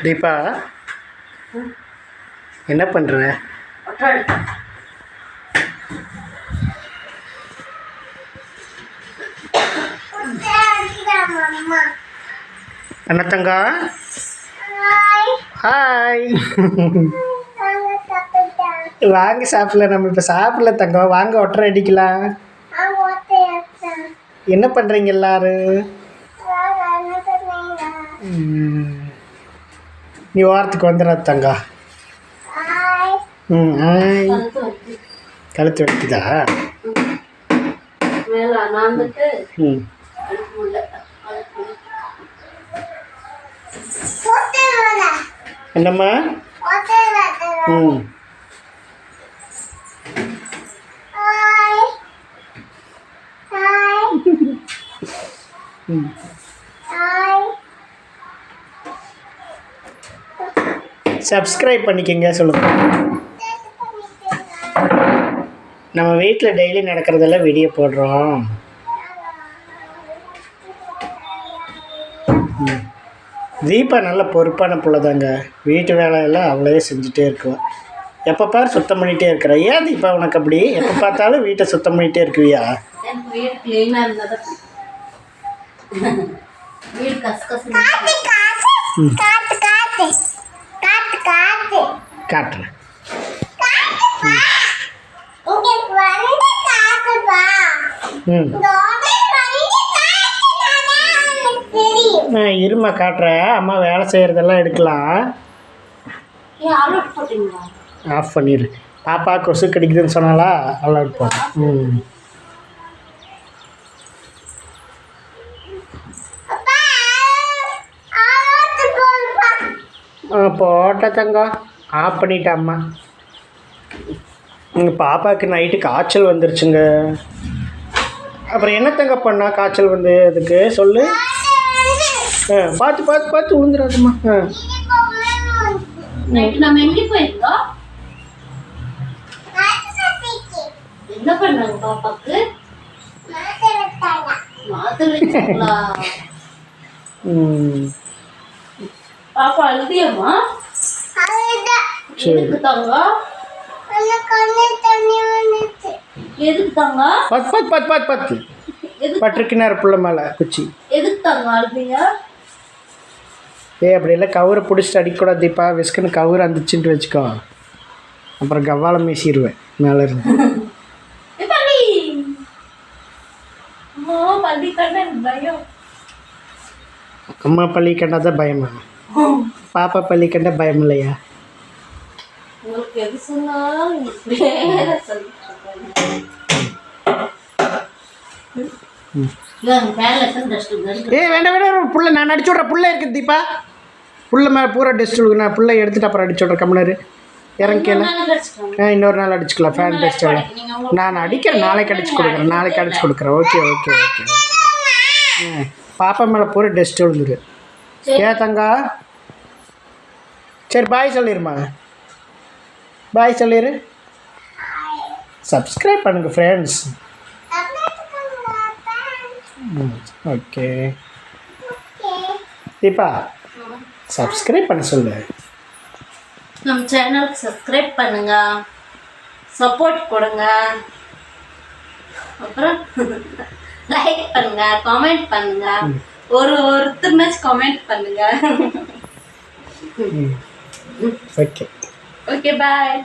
தீபா என்ன பண்ணுற? என்ன தங்கா? ஹாய். வாங்க சாப்பிடல. நம்ம இப்போ சாப்பிடல தங்கம். வாங்க ஒட்டரை அடிக்கலாம். என்ன பண்ணுறீங்க எல்லாரும்? நீ வாரத்துக்கு வந்துடாது தங்கா. ஹாய். கழுத்து வலிக்குதா? என்னம்மா? சப்ஸ்கிரைப் பண்ணிக்கங்க. சொல்லுங்க. நம்ம வீட்டில் டெய்லி நடக்கிறதெல்லாம் வீடியோ போடுறோம். தீபா நல்ல பொறுப்பான பிள்ளை தாங்க. வீட்டு வேலையெல்லாம் அவளே செஞ்சுட்டே இருக்குவேன். எப்போ பாரு சுத்தம் பண்ணிகிட்டே இருக்கிற. ஏன் தீபா உனக்கு அப்படி? எப்போ பார்த்தாலும் வீட்டை சுத்தம் பண்ணிகிட்டே இருக்குவியா? காட்டுறேன். இருமா காட்டுறேன். அம்மா வேலை செய்கிறதெல்லாம் எடுக்கலாம். ஆஃப் பண்ணிடு. பாப்பா கொசு கடிக்குதுன்னு சொன்னாலா? அலர்ட் போட்டேன். போட்ட தங்கம். ஆஃப் பண்ணிட்டேன் அம்மா. எங்கள் பாப்பாவுக்கு நைட்டு காய்ச்சல் வந்துருச்சுங்க. அப்புறம் என்ன தங்க பண்ணா? காய்ச்சல் வந்து அதுக்கு சொல்லு. பார்த்து பார்த்து பார்த்து விழுந்துடாதுமா. என்ன பண்ணாங்க பாப்பாக்கு? பாப்பா அழுதியம்மா? எதுக்கு தாங்க? எதுக்கு தாங்க? பத்து பத்து பத்து பத்து பத்து பட்டிருக்கினார் புள்ள மேலே குச்சி. எதுக்கு தாங்க அழுதிங்க? அப்படி இல்லை, கவுரை பிடிச்சிட்டு அடிக்கக்கூடாது தீபா. விஸ்குன்னு கவுரை வந்துச்சுன்ட்டு வச்சுக்கோ. அப்புறம் கவ்வாலம் மீசிடுவேன் மேலே இருந்து. அம்மா பள்ளி கண்டாதான் பயமா? பாப்பா பள்ளி கண்டா பயம் இல்லையா? வேண்டாம் வேண்டாம். புள்ள நான் அடிச்சு விட்றேன். புள்ள இருக்குது தீபா. புள்ள மேலே பூரா டெஸ்ட் விழுகு. நான் புள்ள எடுத்துட்டு அப்புறம் அடிச்சு விட்றேன். கம்முனரு இறங்கிக்கல. இன்னொரு நாள் அடிச்சுக்கலாம். ஃபேன் டெஸ்ட் நான் அடிக்கிறேன். நாளைக்கு அடிச்சு கொடுக்குறேன். நாளைக்கு அடிச்சு கொடுக்குறேன். Okay okay okay. பாப்பா மேலே பூரா டெஸ்ட் விழுந்துரு. தங்கா? சரி பாய் சொல்லிடுமா. பாய் சொல்லிடு. சப்ஸ்கிரைப் பண்ணுங்கள் ஃப்ரெண்ட்ஸ். ஓகே தீபா சப்ஸ்கிரைப் பண்ண சொல்லு. நம்ம சேனலுக்கு சப்ஸ்கிரைப் பண்ணுங்க, சப்போர்ட் கொடுங்க, அப்புறம் லைக் பண்ணுங்க, கமெண்ட் பண்ணுங்க. ஒருத்தர் மேட்ச் கமெண்ட் பண்ணுங்க. Okay okay bye.